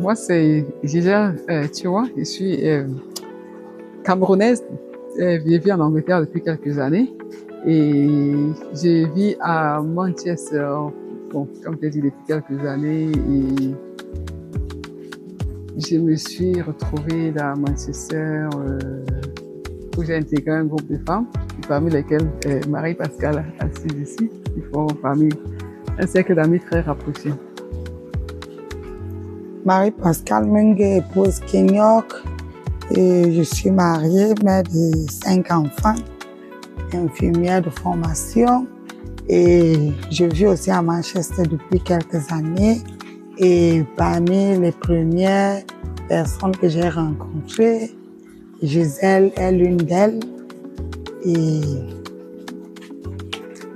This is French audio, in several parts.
Moi, c'est Gégère, tu vois, je suis camerounaise, je vis en Angleterre depuis quelques années et je vis à Manchester, bon, comme tu as dit, depuis quelques années et je me suis retrouvée à Manchester où j'ai intégré un groupe de femmes, parmi lesquelles Marie-Pascale assise ici, qui font parmi un cercle d'amis très rapprochés. Marie-Pascale Mungue, épouse Kenyok, et je suis mariée, mère de 5 enfants, infirmière de formation, et je vis aussi à Manchester depuis quelques années. Et parmi les premières personnes que j'ai rencontrées, Gisèle est l'une d'elles. Et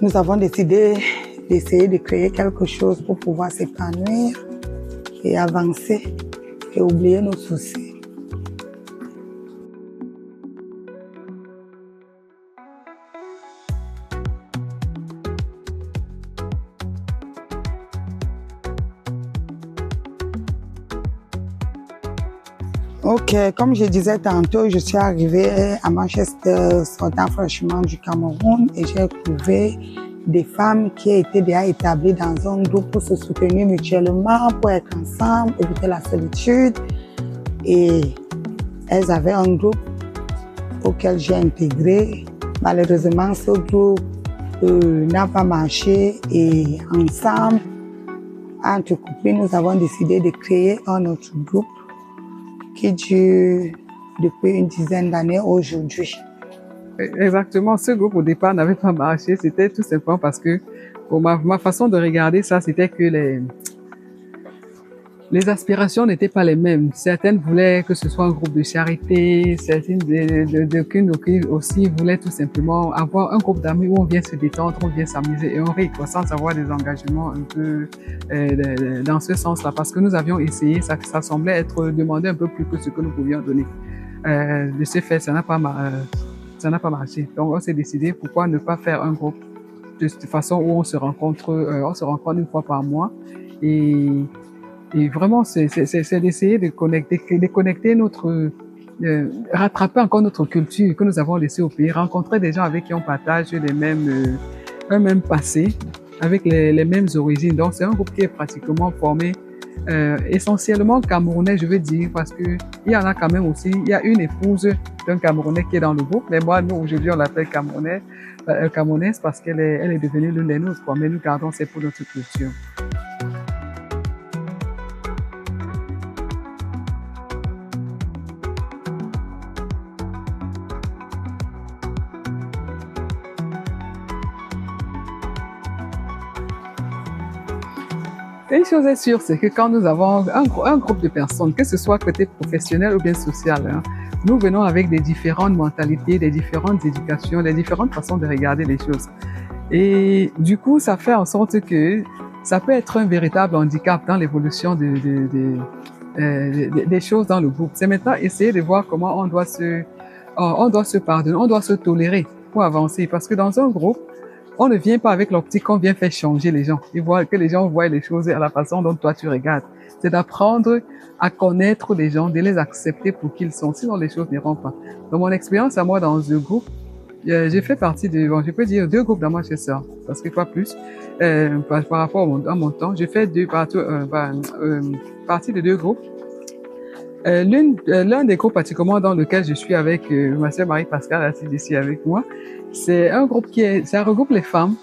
nous avons décidé d'essayer de créer quelque chose pour pouvoir s'épanouir et avancer et oublier nos soucis. Ok, comme je disais tantôt, je suis arrivée à Manchester sortant fraîchement du Cameroun et j'ai trouvé des femmes qui étaient déjà établies dans un groupe pour se soutenir mutuellement, pour être ensemble, éviter la solitude. Et elles avaient un groupe auquel j'ai intégré. Malheureusement, ce groupe n'a pas marché et ensemble, entre copines, nous avons décidé de créer un autre groupe qui dure depuis une dizaine d'années aujourd'hui. Exactement, ce groupe au départ n'avait pas marché, c'était tout simplement parce que pour ma façon de regarder ça, c'était que les aspirations n'étaient pas les mêmes. Certaines voulaient que ce soit un groupe de charité, certaines d'aucunes aussi voulaient tout simplement avoir un groupe d'amis où on vient se détendre, on vient s'amuser et on rit, quoi, sans avoir des engagements un peu dans ce sens-là. Parce que nous avions essayé, ça semblait être demandé un peu plus que ce que nous pouvions donner. De ce fait, ça n'a pas marché. Donc on s'est décidé pourquoi ne pas faire un groupe de cette façon où on se rencontre une fois par mois et vraiment c'est d'essayer de connecter notre rattraper encore notre culture que nous avons laissée au pays, rencontrer des gens avec qui on partage les mêmes un même passé, avec les mêmes origines. Donc c'est un groupe qui est pratiquement formé essentiellement camerounais, je veux dire, parce que il y en a quand même aussi. Il y a une épouse d'un Camerounais qui est dans le groupe, mais moi, nous, aujourd'hui, on l'appelle camerounaise parce qu'elle est devenue l'une des nôtres, quoi. Mais nous gardons c'est pour notre culture. Une chose est sûre, c'est que quand nous avons un groupe de personnes, que ce soit côté professionnel ou bien social, hein, nous venons avec des différentes mentalités, des différentes éducations, des différentes façons de regarder les choses. Et du coup, ça fait en sorte que ça peut être un véritable handicap dans l'évolution des choses dans le groupe. C'est maintenant essayer de voir comment on doit se pardonner, on doit se tolérer pour avancer. Parce que dans un groupe, on ne vient pas avec l'optique qu'on vient faire changer les gens. Que les gens voient les choses à la façon dont toi tu regardes. C'est d'apprendre à connaître les gens, de les accepter pour qu'ils sont. Sinon, les choses n'iront pas. Dans mon expérience à moi dans ce groupe, j'ai fait partie de, bon, je peux dire 2 groupes dans Manchester, parce que pas plus, par rapport à mon temps. J'ai fait partie de 2 groupes. L'un des groupes particulièrement dans lequel je suis avec ma sœur Marie-Pascale assise ici avec moi, c'est un groupe ça regroupe les femmes,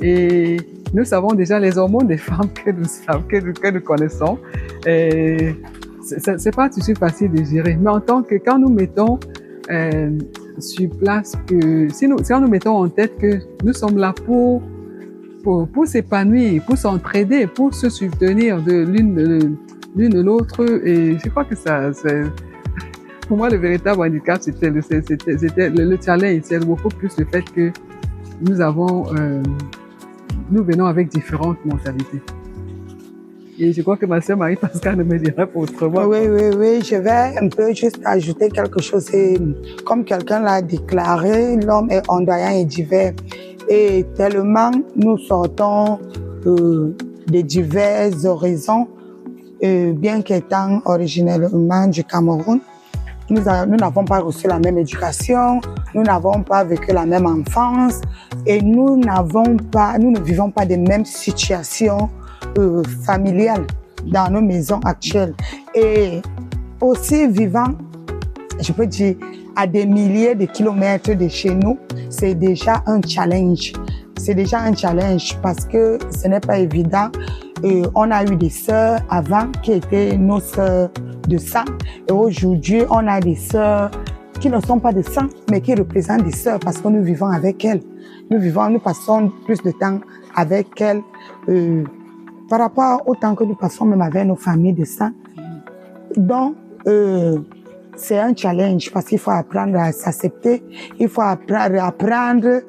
et nous savons déjà les hormones des femmes que nous connaissons. Et c'est pas toujours facile de gérer, mais en tant que quand nous mettons sur place que si nous mettons en tête que nous sommes là pour s'épanouir, pour s'entraider, pour se soutenir de l'une de l'autre, et je crois que pour moi le véritable handicap c'était le challenge, c'est beaucoup plus le fait que nous venons avec différentes mentalités. Et je crois que ma sœur Marie-Pascale ne me dirait pas autrement. Oui, je vais un peu juste ajouter quelque chose. Comme quelqu'un l'a déclaré, l'homme est ondoyant et divers. Et tellement nous sortons de divers horizons, bien qu'étant originellement du Cameroun, nous n'avons pas reçu la même éducation, nous n'avons pas vécu la même enfance et nous ne vivons pas des mêmes situations familiales dans nos maisons actuelles. Et aussi vivant, je peux dire, à des milliers de kilomètres de chez nous, c'est déjà un challenge. C'est déjà un challenge parce que ce n'est pas évident. On a eu des sœurs avant qui étaient nos sœurs de sang. Et aujourd'hui, on a des sœurs qui ne sont pas de sang, mais qui représentent des sœurs parce que nous vivons avec elles. Nous passons plus de temps avec elles par rapport au temps que nous passons même avec nos familles de sang. Donc, c'est un challenge parce qu'il faut apprendre à s'accepter, il faut apprendre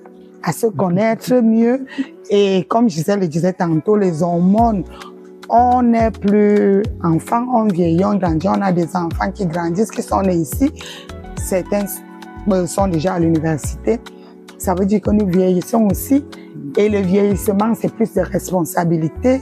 à se connaître mieux. Et comme je le disais tantôt, les hormones, on n'est plus enfant, on vieillit, on grandit, on a des enfants qui grandissent, qui sont nés ici. Certains sont déjà à l'université. Ça veut dire que nous vieillissons aussi. Et le vieillissement, c'est plus de responsabilités,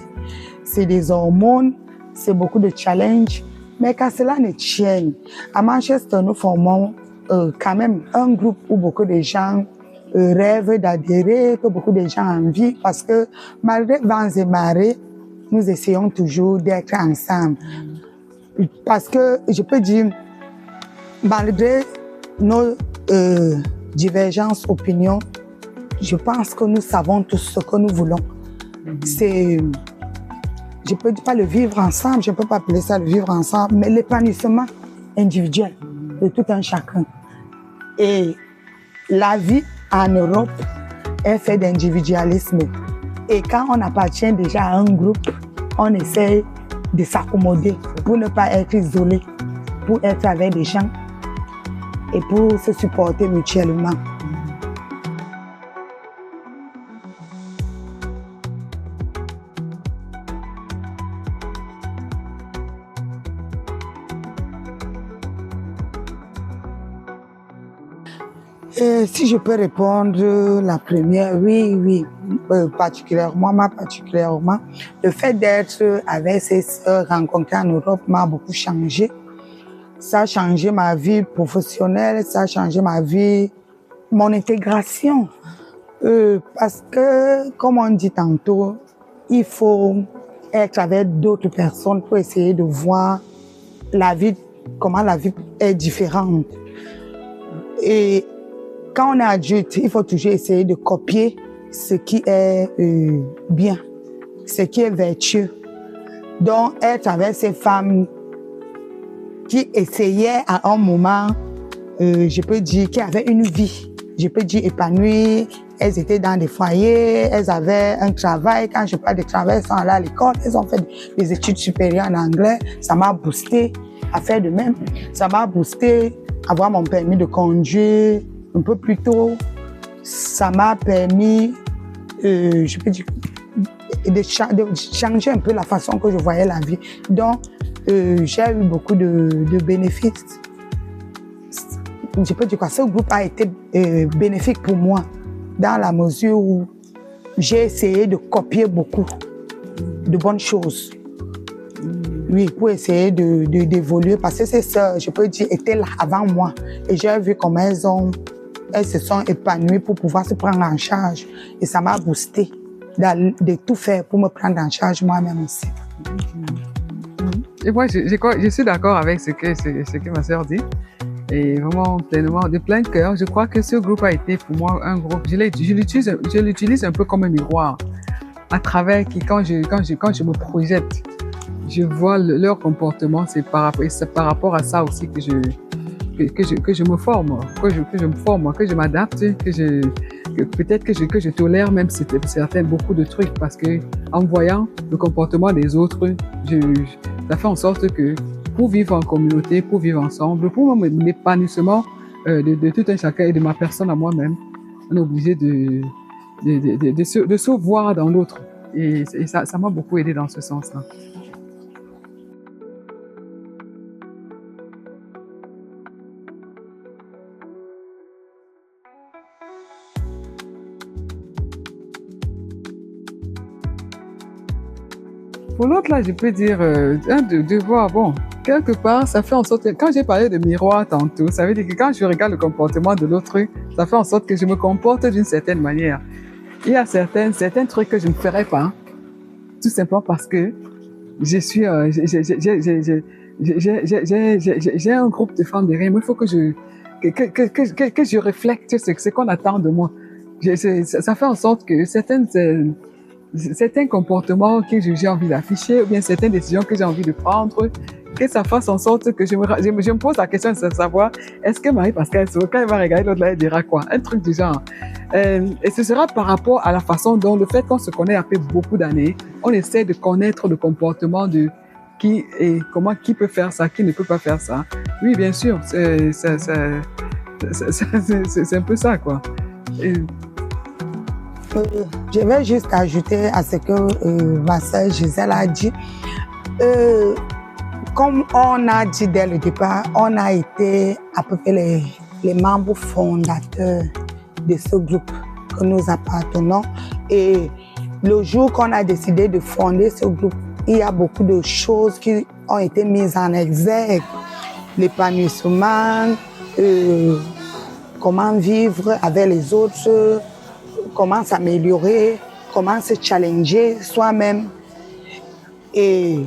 c'est des hormones, c'est beaucoup de challenges. Mais qu'à cela ne tienne, à Manchester, nous formons quand même un groupe où beaucoup de gens rêvent d'adhérer, que beaucoup de gens envient, parce que malgré vents et marées, nous essayons toujours d'être ensemble. Parce que je peux dire, malgré nos divergences d'opinion, je pense que nous savons tous ce que nous voulons. C'est, je ne peux pas le vivre ensemble, je ne peux pas appeler ça le vivre ensemble, mais l'épanouissement individuel de tout un chacun. Et la vie en Europe est faite d'individualisme. Et quand on appartient déjà à un groupe, on essaie de s'accommoder pour ne pas être isolé, pour être avec des gens et pour se supporter mutuellement. Si je peux répondre la première, oui, particulièrement, le fait d'être avec ces sœurs rencontrées en Europe m'a beaucoup changé. Ça a changé ma vie professionnelle, ça a changé ma vie, mon intégration. Parce que, comme on dit tantôt, il faut être avec d'autres personnes pour essayer de voir la vie, comment la vie est différente. Et quand on est adulte, il faut toujours essayer de copier ce qui est bien, ce qui est vertueux. Donc, être avec ces femmes qui essayaient à un moment, je peux dire, qui avaient une vie, je peux dire épanouie. Elles étaient dans des foyers, elles avaient un travail. Quand je parle de travail, elles sont allées à l'école, elles ont fait des études supérieures en anglais. Ça m'a boosté à faire de même. Ça m'a boosté à avoir mon permis de conduire un peu plus tôt. Ça m'a permis, je peux dire, de changer un peu la façon que je voyais la vie. Donc, j'ai eu beaucoup de bénéfices. Je peux dire quoi, ce groupe a été bénéfique pour moi dans la mesure où j'ai essayé de copier beaucoup de bonnes choses. Oui, pour essayer d'évoluer, parce que ces sœurs, je peux dire, étaient là avant moi. Et j'ai vu comment elles se sont épanouies pour pouvoir se prendre en charge. Et ça m'a boosté de tout faire pour me prendre en charge moi-même aussi. Et moi, je suis d'accord avec ce que ma sœur dit. Et vraiment, pleinement, de plein cœur, je crois que ce groupe a été pour moi un groupe, je l'utilise un peu comme un miroir, à travers qui, quand je me projette, je vois leur comportement, c'est par rapport à ça aussi que je me forme, que je m'adapte, peut-être que je tolère même beaucoup de trucs, parce que en voyant le comportement des autres, ça fait en sorte que pour vivre en communauté, pour vivre ensemble, pour mon épanouissement de tout un chacun et de ma personne à moi-même, on est obligé de se voir dans l'autre. Et ça m'a beaucoup aidé dans ce sens-là. Pour l'autre, là, je peux dire un devoir. Bon, quelque part, ça fait en sorte que quand j'ai parlé de miroir tantôt, ça veut dire que quand je regarde le comportement de l'autre, ça fait en sorte que je me comporte d'une certaine manière. Il y a certains trucs que je ne ferai pas, tout simplement parce que je suis, j'ai un groupe de femmes derrière moi. Il faut que je réflecte ce qu'on attend de moi. Ça fait en sorte que certains comportements que j'ai envie d'afficher ou bien certaines décisions que j'ai envie de prendre, que ça fasse en sorte que je me pose la question de savoir est-ce que Marie-Pascale, quand elle va regarder l'autre là, elle dira quoi? Un truc du genre. Et ce sera par rapport à la façon dont le fait qu'on se connaît après beaucoup d'années, on essaie de connaître le comportement de qui et comment, qui peut faire ça, qui ne peut pas faire ça. Oui, bien sûr, c'est un peu ça, quoi. Et, je vais juste ajouter à ce que ma sœur Gisèle a dit. Comme on a dit dès le départ, on a été à peu près les membres fondateurs de ce groupe que nous appartenons. Et le jour qu'on a décidé de fonder ce groupe, il y a beaucoup de choses qui ont été mises en exergue. L'épanouissement, comment vivre avec les autres, comment s'améliorer, comment se challenger soi-même et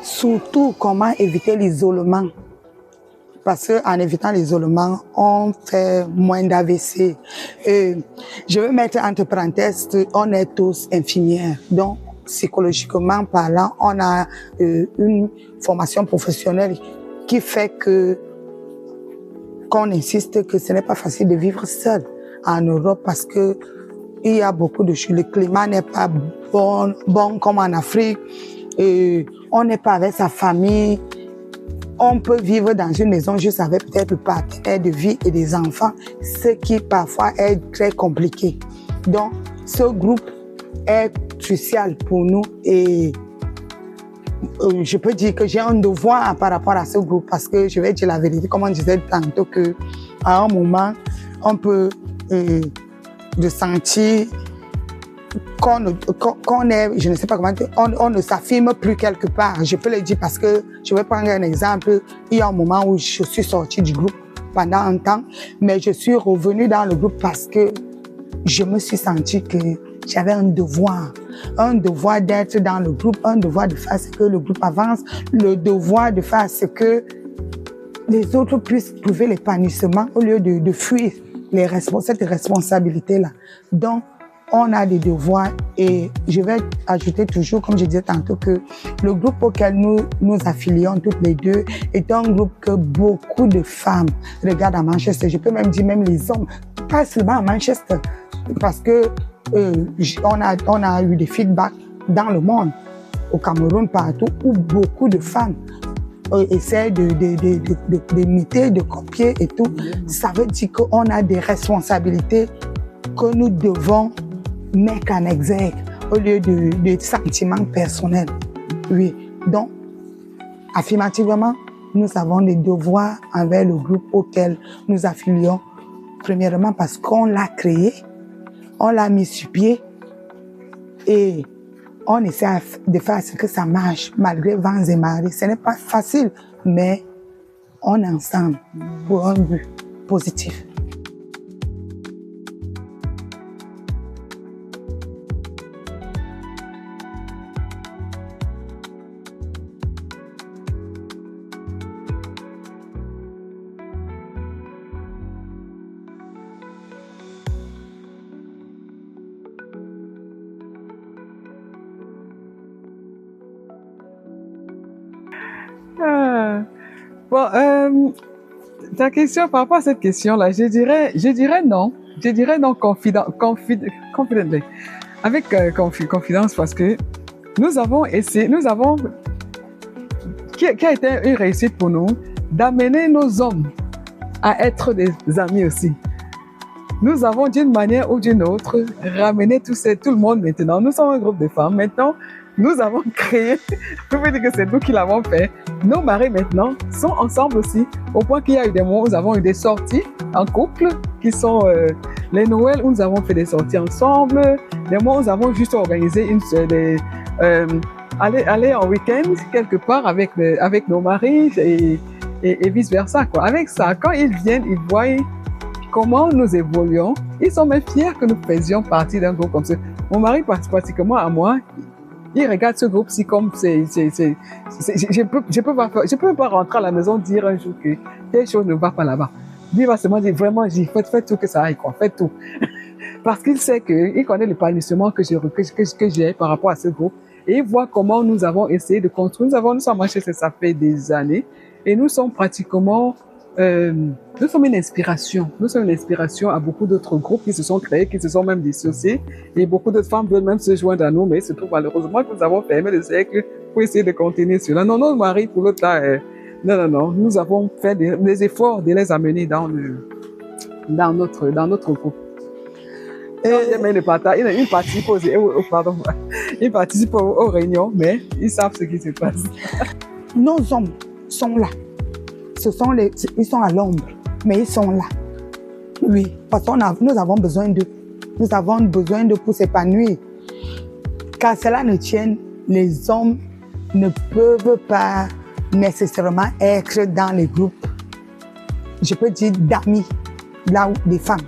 surtout comment éviter l'isolement. Parce qu'en évitant l'isolement, on fait moins d'AVC. Je veux mettre entre parenthèses, on est tous infirmières. Donc, psychologiquement parlant, on a une formation professionnelle qui fait qu'on insiste que ce n'est pas facile de vivre seul en Europe parce que il y a beaucoup de choses. Le climat n'est pas bon comme en Afrique. On n'est pas avec sa famille. On peut vivre dans une maison juste avec peut-être le partenaire de vie et des enfants, ce qui parfois est très compliqué. Donc, ce groupe est crucial pour nous et je peux dire que j'ai un devoir par rapport à ce groupe parce que je vais dire la vérité, comme on disait tantôt, que à un moment, on peut ressentir qu'on est, je ne sais pas comment dire, on ne s'affirme plus quelque part. Je peux le dire parce que, je vais prendre un exemple, il y a un moment où je suis sortie du groupe pendant un temps, mais je suis revenue dans le groupe parce que je me suis sentie que j'avais un devoir d'être dans le groupe, un devoir de faire ce que le groupe avance, le devoir de faire ce que les autres puissent trouver l'épanouissement au lieu de fuir cette responsabilité-là. Donc, on a des devoirs et je vais ajouter toujours, comme je disais tantôt, que le groupe auquel nous affilions toutes les deux est un groupe que beaucoup de femmes regardent à Manchester. Je peux même dire même les hommes, pas seulement à Manchester, parce que on a eu des feedbacks dans le monde, au Cameroun, partout, où beaucoup de femmes essaient d'imiter, de copier et tout. Ça veut dire qu'on a des responsabilités que nous devons mettre en exergue au lieu de sentiments personnels. Oui. Donc, affirmativement, nous avons des devoirs envers le groupe auquel nous affilions. Premièrement, parce qu'on l'a créé, on l'a mis sur pied et on essaie de faire ce que ça marche malgré vents et marées. Ce n'est pas facile, mais on est ensemble pour un but positif. Bon, ta question par rapport à cette question-là, je dirais non. Je dirais non confidently. Avec confidence parce que nous avons essayé, qui a été une réussite pour nous, d'amener nos hommes à être des amis aussi. Nous avons d'une manière ou d'une autre ramené tout le monde maintenant. Nous sommes un groupe de femmes. Maintenant, nous avons créé, je peux dire que c'est nous qui l'avons fait. Nos maris maintenant sont ensemble aussi, au point qu'il y a eu des moments où nous avons eu des sorties en couple, qui sont les Noëls où nous avons fait des sorties ensemble, des moments où nous avons juste organisé aller en week-end quelque part avec nos maris et vice versa, quoi. Avec ça, quand ils viennent, ils voient comment nous évoluons. Ils sont même fiers que nous faisions partie d'un groupe comme ça. Mon mari, pratiquement à moi, il regarde ce groupe-ci comme je peux pas rentrer à la maison dire un jour que quelque chose ne va pas là-bas. Lui va seulement dire vraiment, faites tout que ça aille, quoi. Faites tout. Parce qu'il sait il connaît l'épanouissement que j'ai par rapport à ce groupe. Et il voit comment nous avons essayé de construire. Nous sommes marchés, ça fait des années. Et nous sommes pratiquement, nous sommes une inspiration. Nous sommes une inspiration à beaucoup d'autres groupes qui se sont créés, qui se sont même dissociés. Et beaucoup d'autres femmes veulent même se joindre à nous, mais il se trouve malheureusement que nous avons fermé le cercle pour essayer de continuer cela. Non, notre mari, pour l'autre là, non. Nous avons fait des efforts de les amener dans notre groupe. Il participe aux réunions, mais ils savent ce qui se passe. Nos hommes sont là. Ils sont à l'ombre, mais ils sont là. Oui, parce que nous avons besoin d'eux. Nous avons besoin d'eux pour s'épanouir. Car cela ne tienne, les hommes ne peuvent pas nécessairement être dans les groupes, je peux dire d'amis, là où des femmes.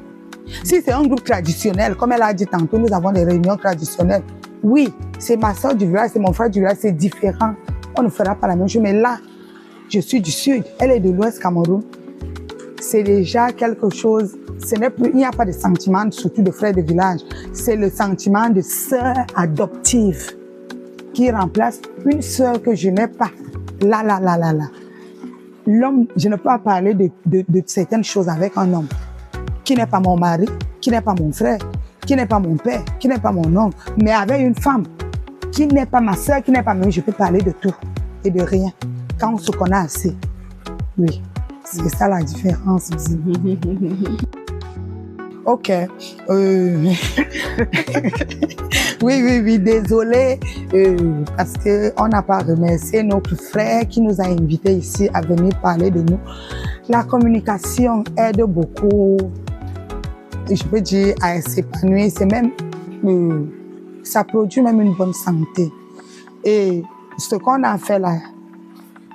Si c'est un groupe traditionnel, comme elle a dit tantôt, nous avons des réunions traditionnelles. Oui, c'est ma soeur du village, c'est mon frère du village, c'est différent. On ne fera pas la même chose. Mais là, je suis du sud, elle est de l'ouest Cameroun. C'est déjà quelque chose, il n'y a pas de sentiment, surtout de frère de village. C'est le sentiment de sœur adoptive qui remplace une sœur que je n'ai pas. Là. L'homme, je ne peux pas parler de certaines choses avec un homme qui n'est pas mon mari, qui n'est pas mon frère, qui n'est pas mon père, qui n'est pas mon oncle, mais avec une femme qui n'est pas ma sœur, qui n'est pas moi, je peux parler de tout et de rien quand on se connaît assez. Oui, c'est ça la différence aussi. Ok. Oui, désolé, parce qu'on n'a pas remercié notre frère qui nous a invités ici à venir parler de nous. La communication aide beaucoup, je peux dire, à s'épanouir. C'est même, ça produit même une bonne santé. Et ce qu'on a fait là,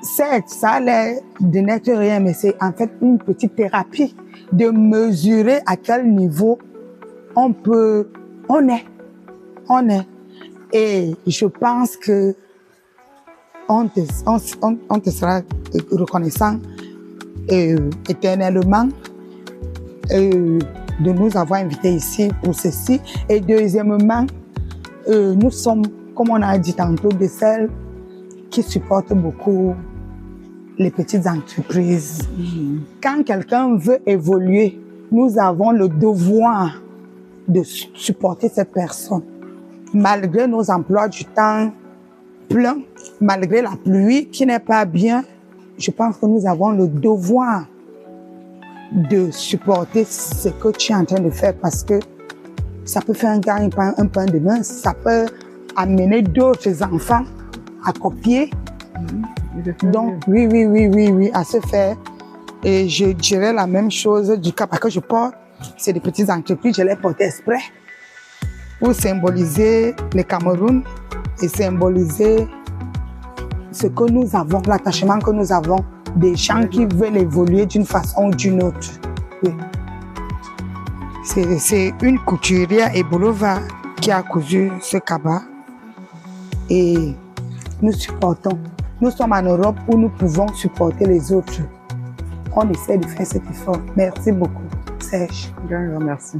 certes, ça a l'air de n'être rien, mais c'est en fait une petite thérapie de mesurer à quel niveau on est. Et je pense que on te sera reconnaissant éternellement de nous avoir invités ici pour ceci. Et deuxièmement, nous sommes, comme on a dit tantôt, de celles qui supportent beaucoup les petites entreprises. Quand quelqu'un veut évoluer, nous avons le devoir de supporter cette personne. Malgré nos emplois du temps pleins, malgré la pluie qui n'est pas bien, je pense que nous avons le devoir de supporter ce que tu es en train de faire parce que ça peut faire un pain de main, ça peut amener d'autres enfants à copier. Donc, oui, à se faire. Et je dirais la même chose du cas parce que je porte, c'est des petites entreprises, je les porte exprès pour symboliser le Cameroun et symboliser ce que nous avons, l'attachement que nous avons des gens qui veulent évoluer d'une façon ou d'une autre. Oui. C'est une couturière Ebolova qui a cousu ce cabas et nous supportons. Nous sommes en Europe où nous pouvons supporter les autres. On essaie de faire cet effort. Merci beaucoup, Serge. Bien, merci.